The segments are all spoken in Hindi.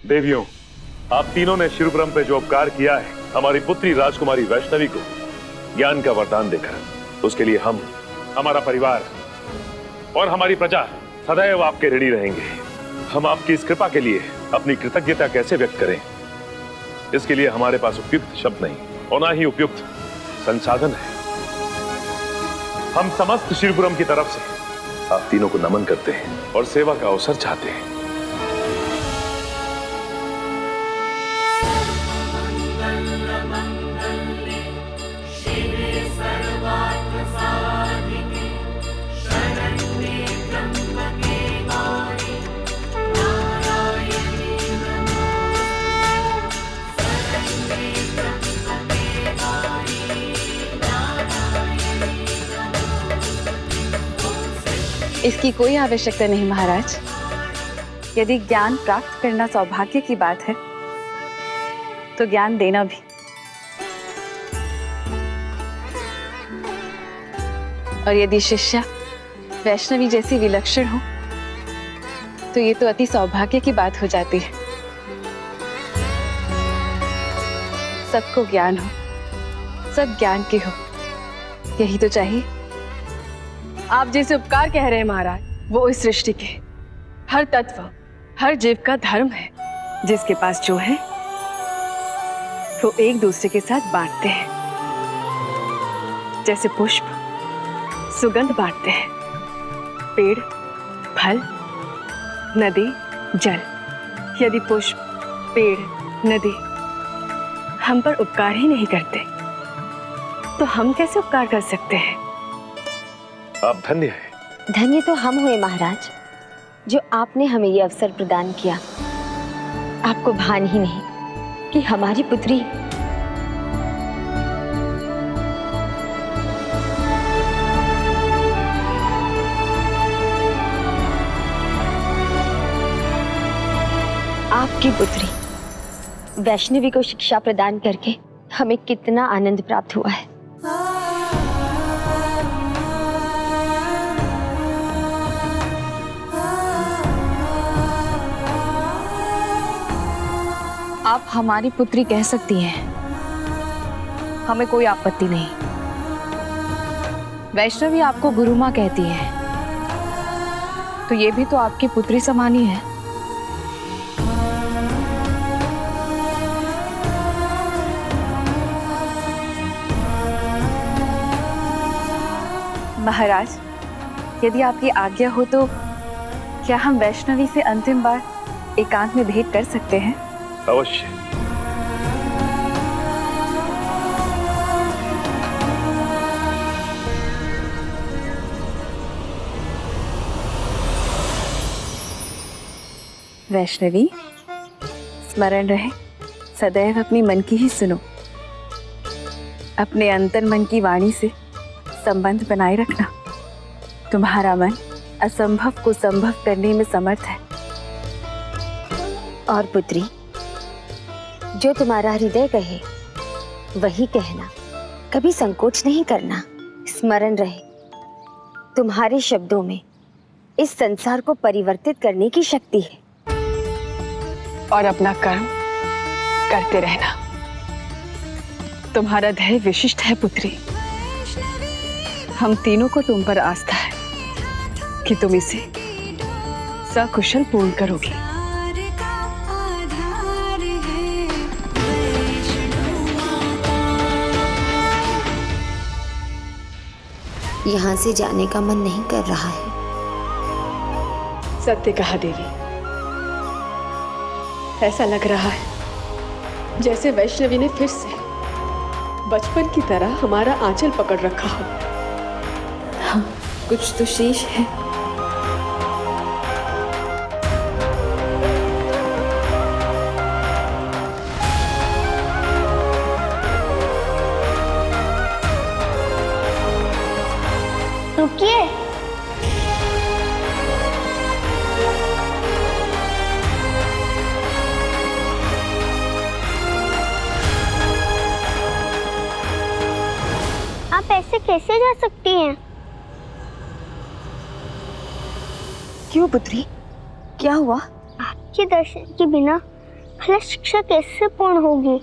देवियों, आप तीनों ने शिवब्रह्म पे जो उपकार किया है हमारी पुत्री राजकुमारी वैष्णवी को ज्ञान का वरदान देकर, उसके लिए हम, हमारा परिवार और हमारी प्रजा सदैव आपके ऋणी रहेंगे। हम आपकी इस कृपा के लिए अपनी कृतज्ञता कैसे व्यक्त करें, इसके लिए हमारे पास उपयुक्त शब्द नहीं और ना ही उपयुक्त संसाधन है। हम समस्त शिवब्रह्म की तरफ से आप तीनों को नमन करते हैं और सेवा का अवसर चाहते हैं। इसकी कोई आवश्यकता नहीं महाराज। यदि ज्ञान प्राप्त करना सौभाग्य की बात है तो ज्ञान देना भी। और यदि शिष्या वैष्णवी जैसी विलक्षण हो तो ये तो अति सौभाग्य की बात हो जाती है। सबको ज्ञान हो, सब ज्ञान के हो, यही तो चाहिए। आप जैसे उपकार कह रहे हैं महाराज, वो इस सृष्टि के हर तत्व, हर जीव का धर्म है। जिसके पास जो है वो एक दूसरे के साथ बांटते हैं। जैसे पुष्प सुगंध बांटते हैं, पेड़ फल, नदी जल। यदि पुष्प, पेड़, नदी हम पर उपकार ही नहीं करते तो हम कैसे उपकार कर सकते हैं? आप धन्य हैं। धन्य तो हम हुए महाराज, जो आपने हमें ये अवसर प्रदान किया। आपको भान ही नहीं कि हमारी पुत्री आपकी पुत्री वैष्णवी को शिक्षा प्रदान करके हमें कितना आनंद प्राप्त हुआ है। आप हमारी पुत्री कह सकती हैं, हमें कोई आपत्ति नहीं। वैष्णवी आपको गुरु माँ कहती है तो ये भी तो आपकी पुत्री समान ही है। महाराज, यदि आपकी आज्ञा हो तो क्या हम वैष्णवी से अंतिम बार एकांत में भेंट कर सकते हैं? अवश्य। वैष्णवी, स्मरण रहे सदैव अपनी मन की ही सुनो। अपने अंतर मन की वाणी से संबंध बनाए रखना। तुम्हारा मन असंभव को संभव करने में समर्थ है। और पुत्री, जो तुम्हारा हृदय कहे वही कहना, कभी संकोच नहीं करना। स्मरण रहे तुम्हारे शब्दों में इस संसार को परिवर्तित करने की शक्ति है। और अपना कर्म करते रहना। तुम्हारा ध्येय विशिष्ट है पुत्री। हम तीनों को तुम पर आस्था है कि तुम इसे सकुशल पूर्ण करोगी। यहाँ से जाने का मन नहीं कर रहा है। सत्य कहा देवी। ऐसा लग रहा है जैसे वैष्णवी ने फिर से बचपन की तरह हमारा आंचल पकड़ रखा हो। हाँ, कुछ तो शेष है। रुकिए। आप ऐसे कैसे जा सकती हैं? क्यों पुत्री, क्या हुआ? आपके दर्शन के बिना भला शिक्षा कैसे पूर्ण होगी?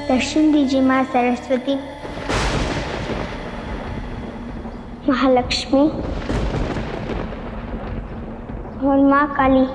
दर्शन दीजिए माँ सरस्वती, महालक्ष्मी और माँ काली।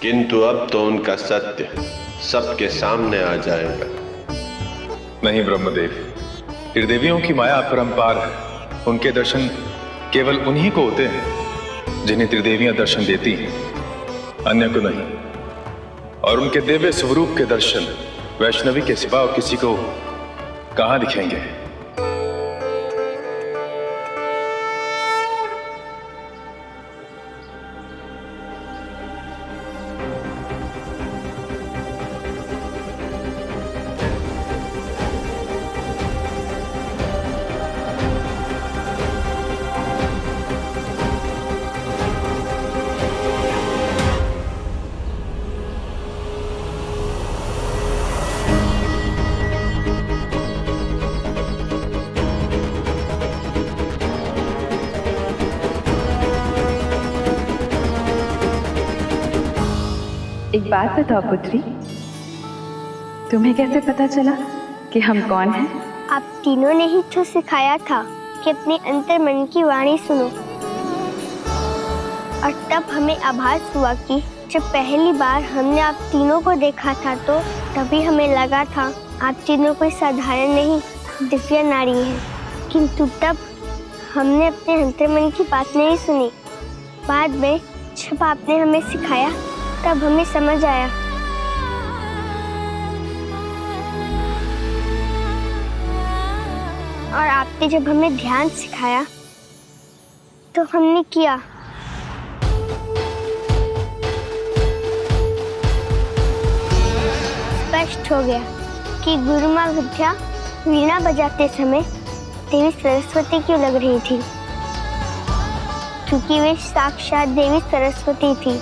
किंतु अब तो उनका सत्य सबके सामने आ जाएगा। नहीं ब्रह्मदेव, त्रिदेवियों की माया अपरंपार है। उनके दर्शन केवल उन्हीं को होते हैं जिन्हें त्रिदेवियां दर्शन देती हैं, अन्य को नहीं। और उनके दिव्य स्वरूप के दर्शन वैष्णवी के सिवा और किसी को कहां दिखेंगे? एक बात बताओ पुत्री, तुम्हें कैसे पता चला कि हम कौन हैं? आप तीनों ने ही तो सिखाया था कि अपने अंतर मन की वाणी सुनो। और तब हमें आभास हुआ कि जब पहली बार हमने आप तीनों को देखा था तो तभी हमें लगा था आप तीनों कोई साधारण नहीं, दिव्य नारी हैं। किंतु तब हमने अपने अंतर मन की बात नहीं सुनी। बाद में जब आपने हमें सिखाया तब हमें समझ आया। और आपने जब हमें ध्यान सिखाया तो हमने किया। स्पष्ट हो गया कि गुरु माँ विद्या वीणा बजाते समय देवी सरस्वती क्यों लग रही थी, क्योंकि वे साक्षात देवी सरस्वती थी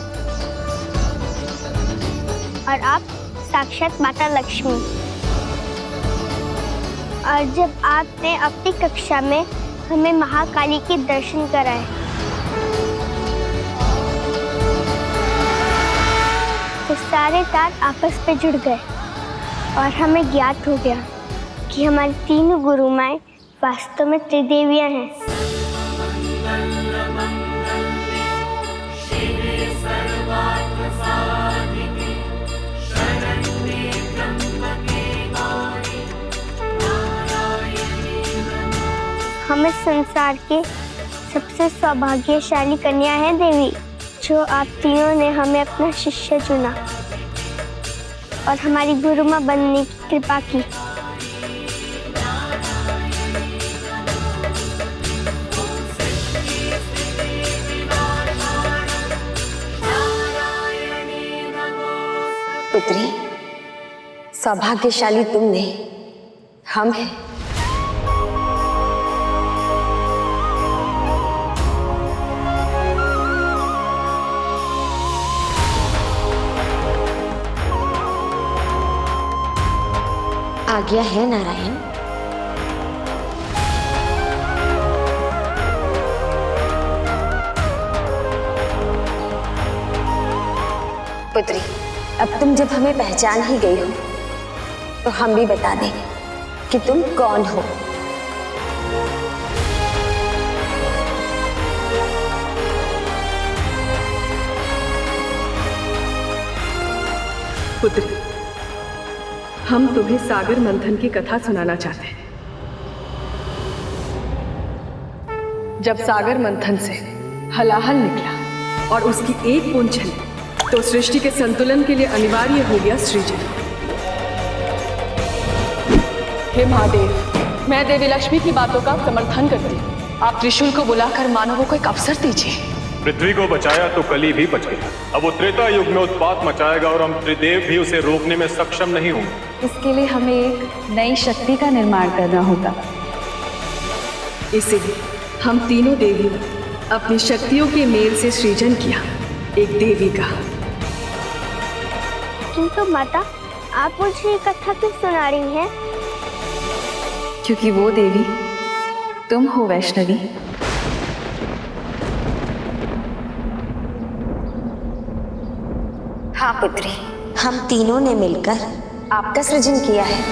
और आप साक्षात माता लक्ष्मी। और जब आपने अपनी कक्षा में हमें महाकाली के दर्शन कराए तो सारे तार आपस में जुड़ गए और हमें ज्ञात हो गया कि हमारी तीनों गुरु माएं वास्तव में त्रिदेवियां हैं। हमें संसार के सबसे सौभाग्यशाली कन्या है देवी, जो आप तीनों ने हमें अपना शिष्य चुना और हमारी गुरु माँ बनने की कृपा की। पुत्री, सौभाग्यशाली तुम नहीं, हम हैं। आज्ञा है नारायण। पुत्री, अब तुम जब हमें पहचान ही गई हो तो हम भी बता दें कि तुम कौन हो। पुत्री, हम तुम्हें सागर मंथन की कथा सुनाना चाहते हैं। जब सागर मंथन से हलाहल निकला और उसकी एक बूंद चली तो सृष्टि के संतुलन के लिए अनिवार्य हो गया सृजन। हे महादेव, मैं देवी लक्ष्मी की बातों का समर्थन करती हूँ। आप त्रिशूल को बुलाकर मानवों को एक अवसर दीजिए। पृथ्वी को बचाया तो कली भी बच गया। अब वो त्रेता युग में उत्पात मचाएगा और हम त्रिदेव भी उसे रोकने में सक्षम नहीं होंगे। इसके लिए हमें एक नई शक्ति का निर्माण करना होगा। इसीलिए हम तीनों देवियों अपनी शक्तियों के मेल से सृजन किया एक देवी का। किंतु माता, आप मुझे ये कथा क्यों सुना रही हैं? क्योंकि वो देवी तुम हो वैष्णवी। हाँ पुत्री, हम तीनों ने मिलकर आपका सृजन किया है।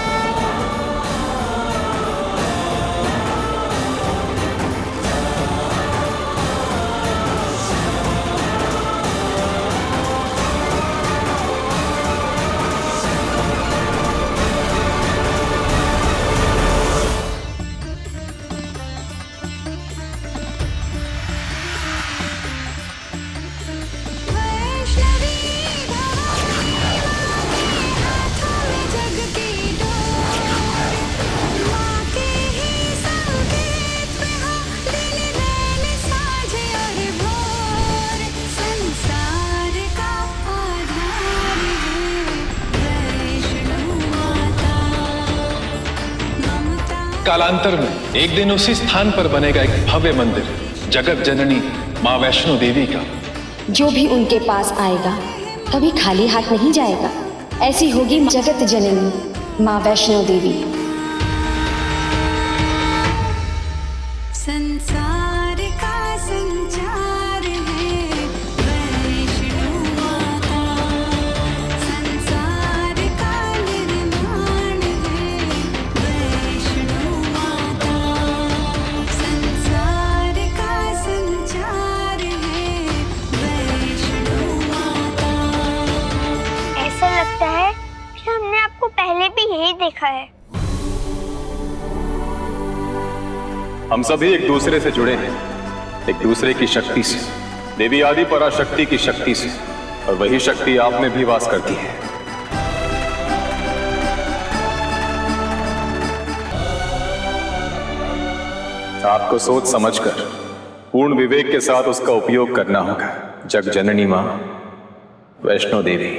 कालांतर में एक दिन उसी स्थान पर बनेगा एक भव्य मंदिर जगत जननी माँ वैष्णो देवी का। जो भी उनके पास आएगा कभी खाली हाथ नहीं जाएगा। ऐसी होगी जगत जननी माँ वैष्णो देवी। संसार का संचार है वैष्णो माता, संसार का निर्माण है वैष्णो माता, संसार का संचार है वैष्णो माता। ऐसा लगता है कि हमने आपको पहले भी यही देखा है। हम सभी एक दूसरे से जुड़े हैं, एक दूसरे की शक्ति से। देवी आदि पराशक्ति की शक्ति से, और वही शक्ति आप में भी वास करती है। आपको सोच समझकर पूर्ण विवेक के साथ उसका उपयोग करना होगा। जग जननी मां वैष्णो देवी।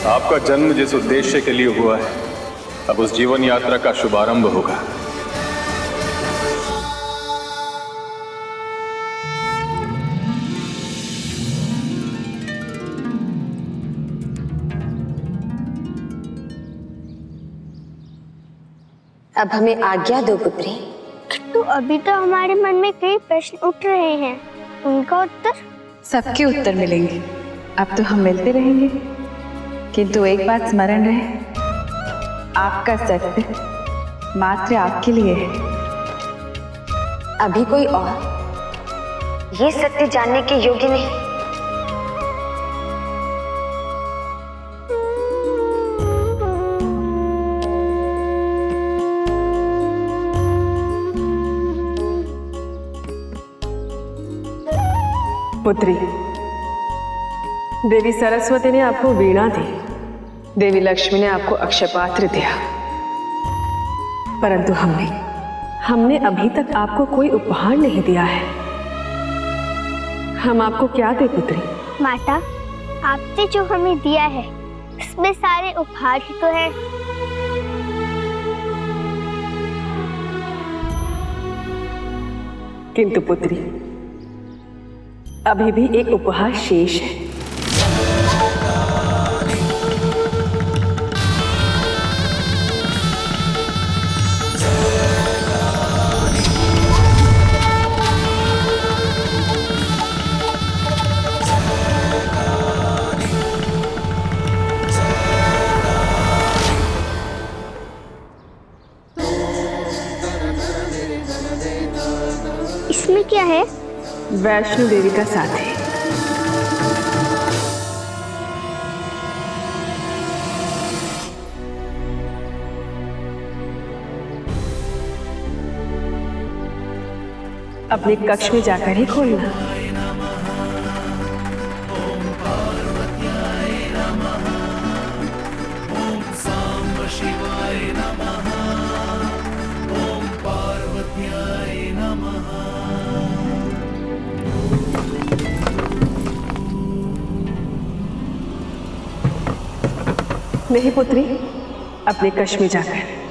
आपका जन्म जिस उद्देश्य के लिए हुआ है, अब उस जीवन यात्रा का शुभारंभ होगा। अब हमें आज्ञा दो पुत्री। तो अभी तो हमारे मन में कई प्रश्न उठ रहे हैं, उनका उत्तर? सबके उत्तर मिलेंगे। अब तो हम मिलते रहेंगे, किंतु एक बात स्मरण रहे, आपका सत्य मात्र आपके लिए है। अभी कोई और ये सत्य जानने के योग्य नहीं। पुत्री, देवी सरस्वती ने आपको वीणा दी, देवी लक्ष्मी ने आपको अक्षयपात्र दिया, परंतु हमने अभी तक आपको कोई उपहार नहीं दिया है। हम आपको क्या दे पुत्री? माता, आपने जो हमें दिया है इसमें सारे उपहार ही तो है। किंतु पुत्री, अभी भी एक उपहार शेष है। इसमें क्या है? वैष्णो देवी का साथी। अपने कक्ष में जाकर ही खोलना। नहीं पुत्री, अपने कक्ष में जाकर।